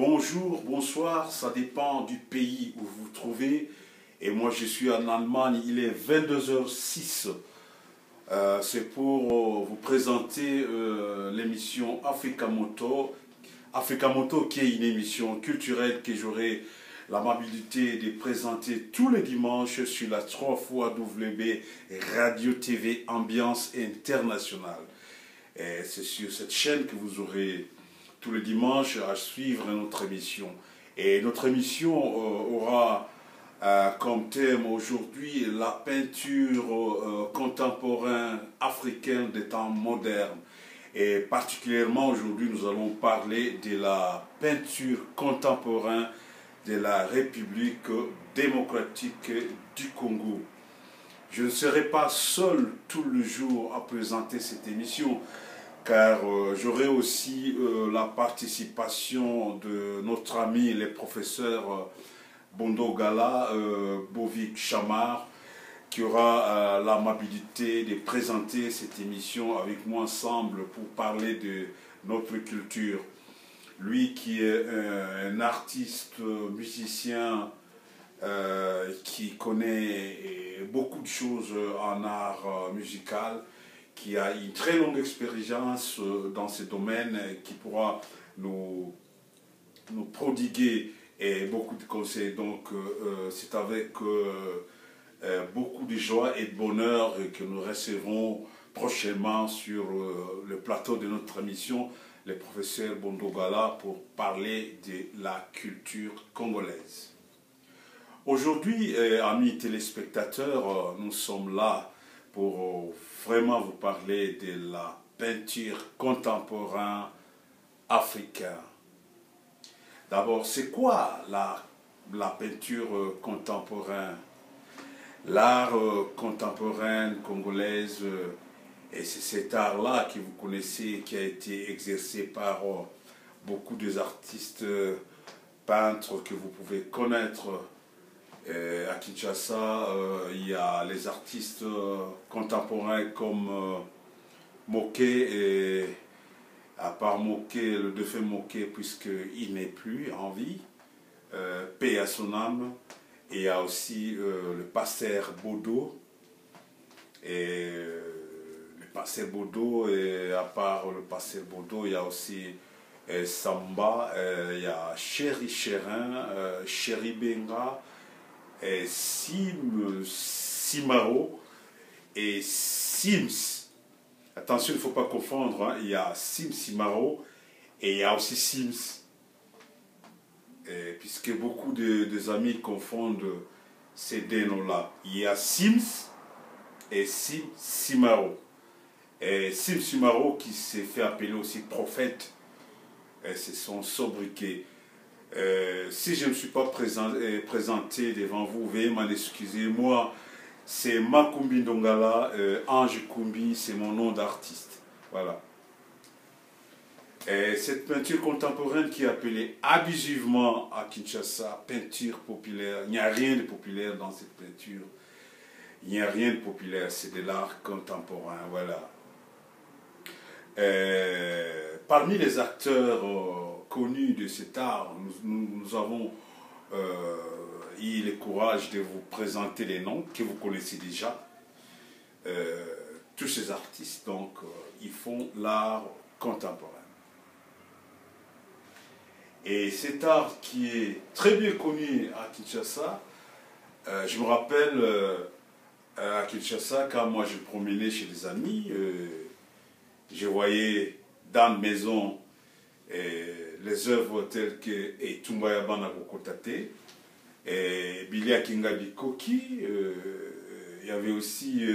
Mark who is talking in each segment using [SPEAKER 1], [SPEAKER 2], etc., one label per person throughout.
[SPEAKER 1] Bonjour, bonsoir, ça dépend du pays où vous vous trouvez. Et moi, je suis en Allemagne, il est 22h06. C'est pour vous présenter l'émission Africa Moto. Africa Moto qui est une émission culturelle que j'aurai l'amabilité de présenter tous les dimanches sur la 3 fois WB Radio TV Ambiance Internationale. C'est sur cette chaîne que vous aurez tous les dimanches à suivre notre émission. Et notre émission aura comme thème aujourd'hui la peinture contemporaine africaine des temps modernes. Et particulièrement aujourd'hui, nous allons parler de la peinture contemporaine de la République démocratique du Congo. Je ne serai pas seul tout le jour à présenter cette émission, car j'aurai aussi la participation de notre ami, les professeurs Bondo Gala, Bovik Chamar, qui aura l'amabilité de présenter cette émission avec moi ensemble pour parler de notre culture. Lui qui est un artiste, musicien, qui connaît beaucoup de choses en art musical, qui a une très longue expérience dans ce domaine, qui pourra nous prodiguer beaucoup de conseils. Donc c'est avec beaucoup de joie et de bonheur que nous recevrons prochainement sur le plateau de notre émission le professeur Bondo Gala pour parler de la culture congolaise. Aujourd'hui, amis téléspectateurs, nous sommes là pour vraiment vous parler de la peinture contemporaine africaine. D'abord, c'est quoi la peinture contemporaine? L'art contemporain congolaise, et c'est cet art-là que vous connaissez, qui a été exercé par beaucoup des artistes peintres que vous pouvez connaître. À Kinshasa, il y a les artistes contemporains comme Moké, et à part Moké, le défunt Moké, puisqu'il n'est plus en vie, paix à son âme. Et il y a aussi le pasteur Bodo. Et le pasteur Bodo, et à part le pasteur Bodo, il y a aussi Samba, il y a Chéri Chérin, Chéri Benga, Simaro et Sims. Attention, il ne faut pas confondre, hein. Il y a Simaro et il y a aussi Sims. Puisque beaucoup de amis confondent ces deux noms-là. Il y a Sims et Simaro. Et Simaro qui s'est fait appeler aussi prophète, c'est son sobriquet. Si je ne me suis pas présenté devant vous, veuillez m'en excuser. Moi, c'est Makumbi Ndongala, Ange Kumbi, c'est mon nom d'artiste. Voilà. Et cette peinture contemporaine qui est appelée abusivement à Kinshasa peinture populaire, il n'y a rien de populaire dans cette peinture. Il n'y a rien de populaire, c'est de l'art contemporain, voilà. Parmi les acteurs connus de cet art, nous avons eu le courage de vous présenter les noms que vous connaissez déjà. Tous ces artistes, donc, ils font l'art contemporain. Et cet art qui est très bien connu à Kinshasa, je me rappelle à Kinshasa, quand moi je promenais chez des amis, je voyais dans la maison les œuvres telles que Etumba Yabana Kokotate, et Bilia Kingabi Koki, il y avait aussi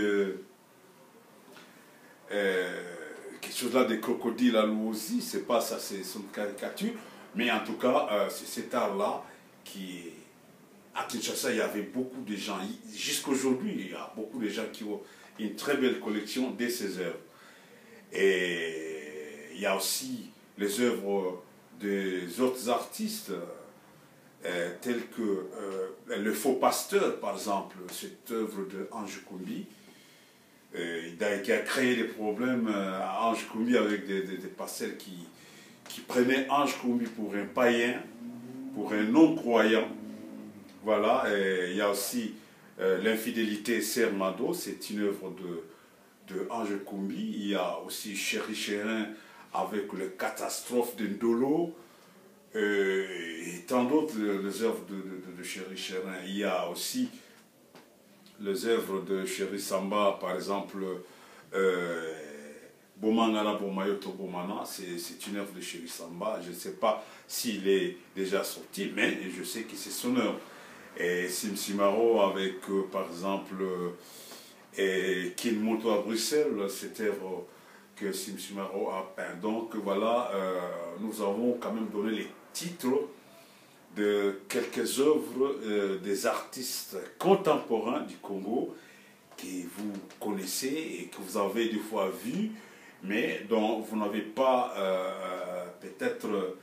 [SPEAKER 1] quelque chose là de crocodile à Louosi, c'est pas ça, c'est son caricature. Mais en tout cas, c'est cet art-là qui, à Kinshasa, il y avait beaucoup de gens. Jusqu'aujourd'hui, il y a beaucoup de gens qui ont une très belle collection de ces œuvres. Et il y a aussi les œuvres des autres artistes, tels que Le Faux Pasteur, par exemple, cette œuvre de Ange Kumbi, qui a créé des problèmes à Ange Kumbi avec des pasteurs qui prenait Ange Kumbi pour un païen, pour un non-croyant. Voilà, et il y a aussi l'infidélité Sermado, c'est une œuvre de Ange Koumbi. Il y a aussi Chéri Chérin avec le Catastrophe de Ndolo, et tant d'autres les œuvres de Chéri Chérin. Il y a aussi les œuvres de Chéri Samba, par exemple, Bomangala Bomayoto Bomana, c'est une œuvre de Chéri Samba. Je ne sais pas s'il est déjà sorti, mais je sais que c'est son œuvre. Et Simsimaro avec, par exemple, Kinmoto à Bruxelles, cette œuvre que Simsimaro a peint. Donc voilà, nous avons quand même donné les titres de quelques œuvres des artistes contemporains du Congo que vous connaissez et que vous avez des fois vus, mais dont vous n'avez pas peut-être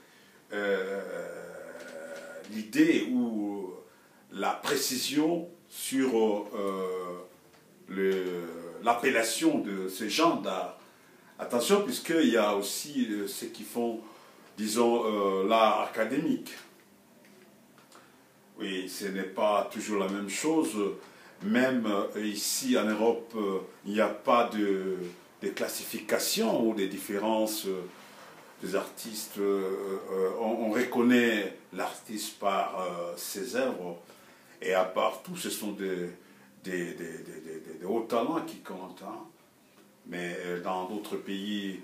[SPEAKER 1] l'idée ou la précision sur l'appellation de ce genre d'art. Attention, puisqu'il y a aussi ceux qui font, disons, l'art académique. Oui, ce n'est pas toujours la même chose. Même ici en Europe, il n'y a pas de classification ou de différences des artistes. On reconnaît l'artiste par ses œuvres. Et à part tout, ce sont des hauts talents qui comptent. Hein. Mais dans d'autres pays,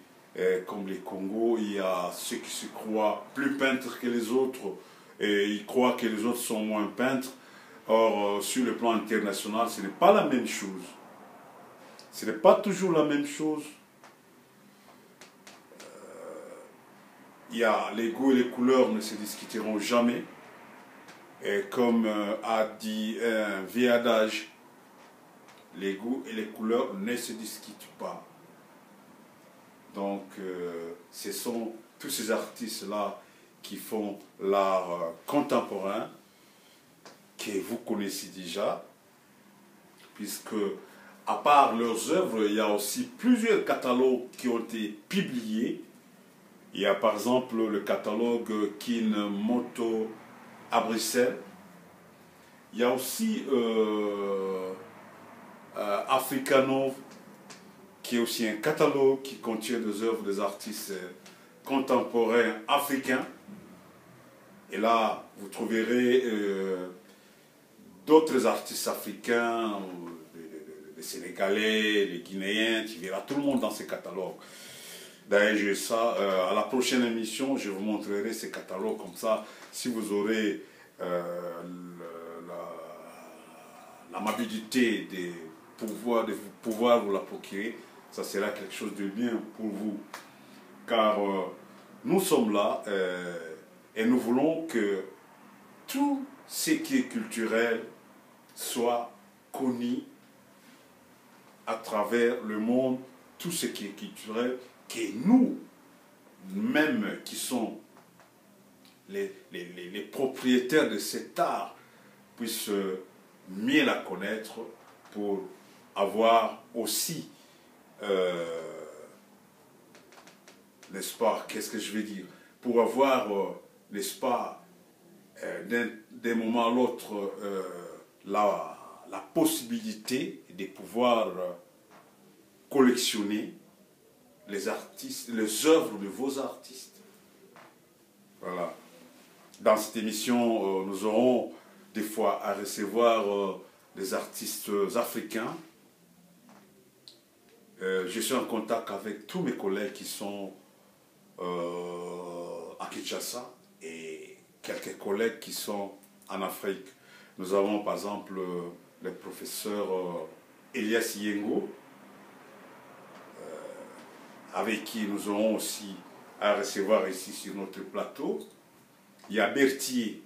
[SPEAKER 1] comme les Congo, il y a ceux qui se croient plus peintres que les autres et ils croient que les autres sont moins peintres. Or, sur le plan international, ce n'est pas la même chose. Ce n'est pas toujours la même chose. Il y a les goûts et les couleurs ne se discuteront jamais. Et comme a dit un vieil adage, les goûts et les couleurs ne se discutent pas. Donc, ce sont tous ces artistes-là qui font l'art contemporain, que vous connaissez déjà, puisque, à part leurs œuvres, il y a aussi plusieurs catalogues qui ont été publiés. Il y a par exemple le catalogue Kinmoto à Bruxelles. Il y a aussi Africano, qui est aussi un catalogue qui contient des œuvres des artistes contemporains africains. Et là, vous trouverez d'autres artistes africains, les Sénégalais, les Guinéens, tu verras tout le monde dans ces catalogues. D'ailleurs, à la prochaine émission, je vous montrerai ces catalogues comme ça. Si vous aurez l'amabilité de pouvoir vous la procurer, ça sera quelque chose de bien pour vous. Car nous sommes là et nous voulons que tout ce qui est culturel soit connu à travers le monde, tout ce qui est culturel, que nous, même qui sont les propriétaires de cet art, puissent mieux la connaître pour avoir aussi, n'est-ce pas, qu'est-ce que je vais dire, pour avoir, n'est-ce pas, d'un moment à l'autre, la possibilité de pouvoir collectionner les artistes, les œuvres de vos artistes. Voilà. Dans cette émission, nous aurons des fois à recevoir des artistes africains. Je suis en contact avec tous mes collègues qui sont à Kinshasa et quelques collègues qui sont en Afrique. Nous avons par exemple le professeur Elias Yengo, avec qui nous aurons aussi à recevoir ici sur notre plateau. Il y a Berthier,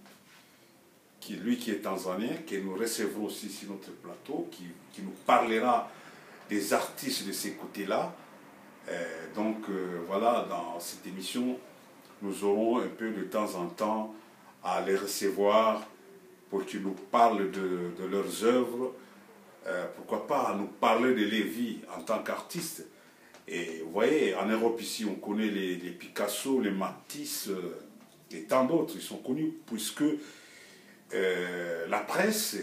[SPEAKER 1] qui est tanzanien, que nous recevrons aussi sur notre plateau, qui nous parlera des artistes de ces côtés-là. Donc voilà, dans cette émission, nous aurons un peu de temps en temps à les recevoir pour qu'ils nous parlent de leurs œuvres. Pourquoi pas nous parler de leur vie en tant qu'artistes. Et vous voyez, en Europe ici, on connaît les Picasso, les Matisse, et tant d'autres. Ils sont connus puisque la presse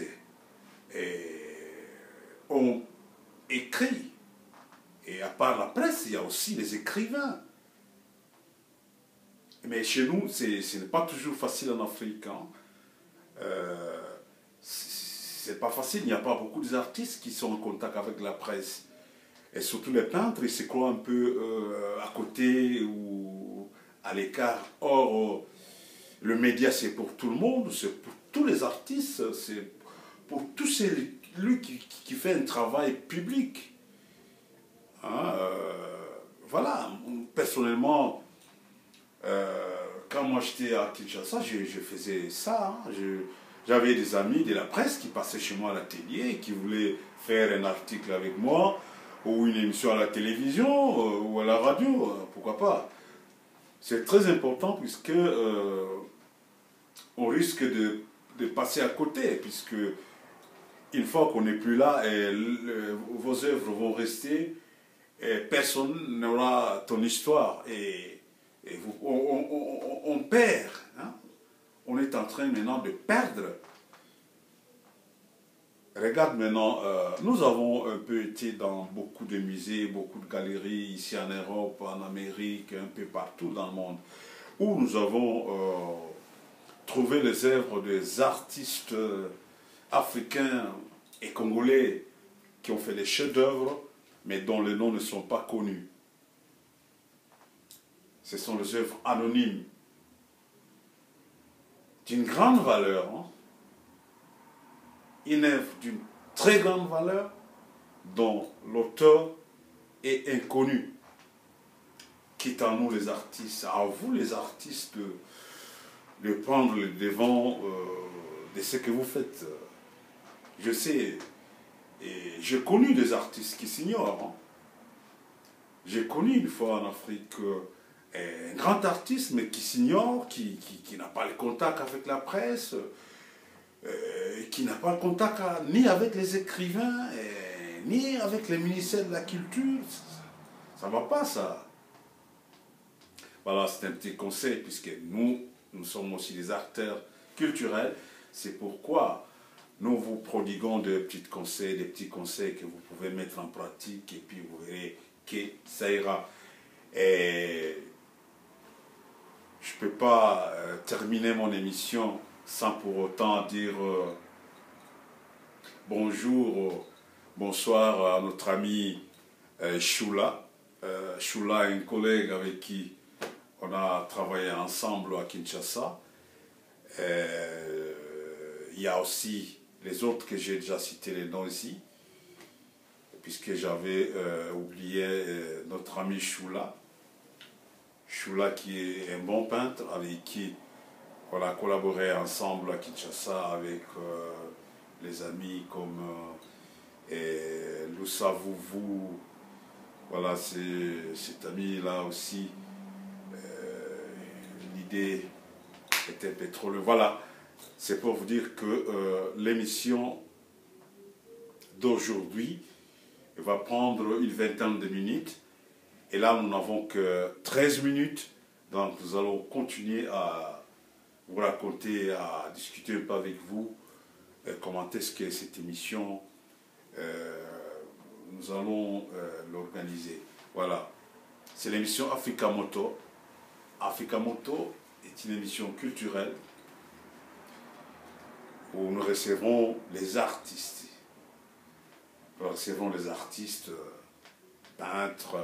[SPEAKER 1] ont écrit. Et à part la presse, il y a aussi les écrivains. Mais chez nous, ce n'est pas toujours facile en Afrique. Hein. C'est pas facile, il n'y a pas beaucoup d'artistes qui sont en contact avec la presse. Et surtout les peintres, ils se croient un peu à côté ou à l'écart. Or, le média, c'est pour tout le monde, c'est pour tous les artistes, c'est pour tous celui qui fait un travail public. Hein, voilà, personnellement, quand moi j'étais à Kinshasa, je faisais ça. Hein, j'avais des amis de la presse qui passaient chez moi à l'atelier, qui voulaient faire un article avec moi, ou une émission à la télévision, ou à la radio, pourquoi pas. C'est très important puisque on risque de passer à côté, puisque une fois qu'on n'est plus là, vos œuvres vont rester, et personne n'aura ton histoire. Et on perd. Hein? On est en train maintenant de perdre. Regarde maintenant, nous avons un peu été dans beaucoup de musées, beaucoup de galeries, ici en Europe, en Amérique, un peu partout dans le monde, où nous avons trouvé les œuvres des artistes africains et congolais qui ont fait des chefs-d'œuvre, mais dont les noms ne sont pas connus. Ce sont des œuvres anonymes, d'une grande valeur, hein? Une œuvre d'une très grande valeur, dont l'auteur est inconnu. Quitte à nous les artistes, à vous les artistes, de prendre le devant de ce que vous faites. Je sais, et j'ai connu des artistes qui s'ignorent. Hein. J'ai connu une fois en Afrique un grand artiste, mais qui s'ignore, qui n'a pas le contact avec la presse, qui n'a pas le contact ni avec les écrivains, ni avec les ministères de la Culture. Ça ne va pas, ça. Voilà, c'est un petit conseil, puisque nous sommes aussi des acteurs culturels. C'est pourquoi nous vous prodiguons des petits conseils que vous pouvez mettre en pratique, et puis vous verrez que ça ira. Et je ne peux pas terminer mon émission sans pour autant dire bonjour, bonsoir à notre ami Choula. Choula est un collègue avec qui on a travaillé ensemble à Kinshasa. Il y a aussi les autres que j'ai déjà cités les noms ici, puisque j'avais oublié notre ami Choula. Choula qui est un bon peintre avec qui on a collaboré ensemble à Kinshasa avec les amis comme Loussa Vouvou. Voilà, cet ami-là aussi, l'idée était pétrole. Voilà, c'est pour vous dire que l'émission d'aujourd'hui va prendre une vingtaine de minutes. Et là, nous n'avons que 13 minutes. Donc, nous allons continuer à vous raconter, à discuter un peu avec vous comment est-ce que cette émission, nous allons l'organiser. Voilà. C'est l'émission Africa Moto. Africa Moto est une émission culturelle où nous recevrons les artistes. Nous recevrons les artistes, peintres.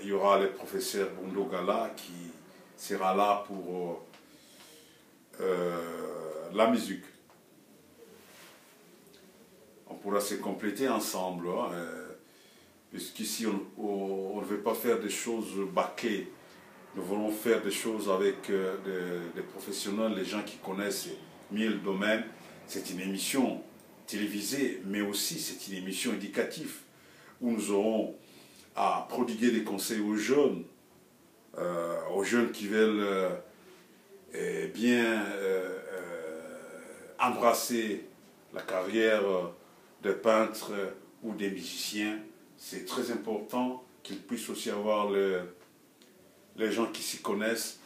[SPEAKER 1] Il y aura le professeur Bondo Gala qui sera là pour la musique. On pourra se compléter ensemble, hein, puisqu'ici on ne veut pas faire des choses bâclées. Nous voulons faire des choses avec des professionnels, les gens qui connaissent mieux le domaine. C'est une émission télévisée, mais aussi c'est une émission éducative où nous aurons à prodiguer des conseils aux jeunes qui veulent bien embrasser la carrière de peintre ou des musiciens. C'est très important qu'ils puissent aussi avoir les gens qui s'y connaissent